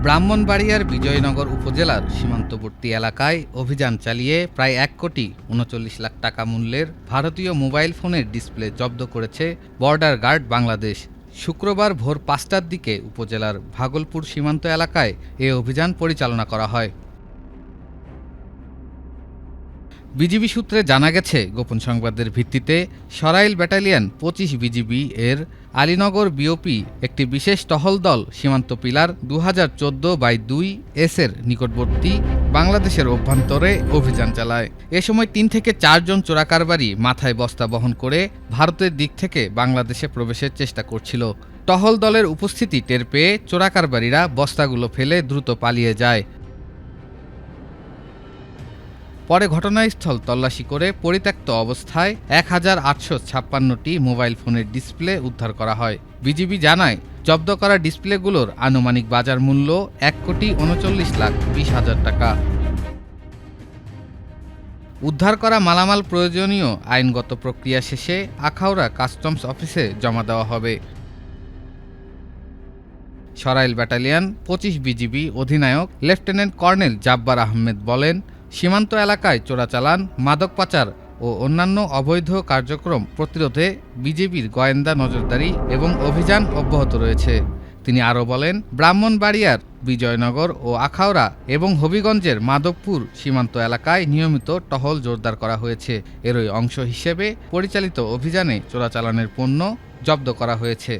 ব্রাহ্মণবাড়িয়ার বিজয়নগর উপজেলার সীমান্তবর্তী এলাকায় অভিযান চালিয়ে প্রায় ১,৩৯,০০,০০০ টাকা মূল্যের ভারতীয় মোবাইল ফোনের ডিসপ্লে জব্দ করেছে বর্ডার গার্ড বাংলাদেশ। শুক্রবার ভোর ৫টার দিকে উপজেলার ভাগলপুর সীমান্ত এলাকায় এ অভিযান পরিচালনা করা হয়। বিজিবি সূত্রে জানা গেছে, গোপন সংবাদের ভিত্তিতে সরাইল ব্যাটালিয়ন ২৫ বিজিবি এর আলীনগর বিওপি একটি বিশেষ টহল দল সীমান্ত পিলার ২০১৪/২ এর নিকটবর্তী বাংলাদেশের অভ্যন্তরে অভিযান চালায়। এ সময় ৩ থেকে ৪ জন চোরাকারবারি মাথায় বস্তা বহন করে ভারতের দিক থেকে বাংলাদেশে প্রবেশের চেষ্টা করছিল। টহল দলের উপস্থিতি টের পেয়ে চোরাকারবারিরা বস্তাগুলো ফেলে দ্রুত পালিয়ে যায়। পরে ঘটনাস্থল তল্লাশি করে পরিত্যক্ত অবস্থায় ১,৮৫৬টি মোবাইল ফোনের ডিসপ্লে উদ্ধার করা হয়। বিজিবি জানায়, জব্দ করা ডিসপ্লেগুলোর আনুমানিক বাজার মূল্য ১,৩৯,২০,০০০ টাকা। উদ্ধার করা মালামাল প্রয়োজনীয় আইনগত প্রক্রিয়া শেষে আখাউড়া কাস্টমস অফিসে জমা দেওয়া হবে। সরাইল ব্যাটালিয়ন ২৫ বিজিবি অধিনায়ক লেফটেন্যান্ট কর্নেল জাব্বার আহমেদ বলেন, সীমান্ত এলাকায় চোরাচালান, মাদক পাচার ও অন্যান্য অবৈধ কার্যক্রম প্রতিরোধে বিজিবির গোয়েন্দা নজরদারি এবং অভিযান অব্যাহত রয়েছে। তিনি আরও বলেন, ব্রাহ্মণবাড়িয়ার বিজয়নগর ও আখাউড়া এবং হবিগঞ্জের মাধবপুর সীমান্ত এলাকায় নিয়মিত টহল জোরদার করা হয়েছে। এরই অংশ হিসেবে পরিচালিত অভিযানে চোরাচালানের পণ্য জব্দ করা হয়েছে।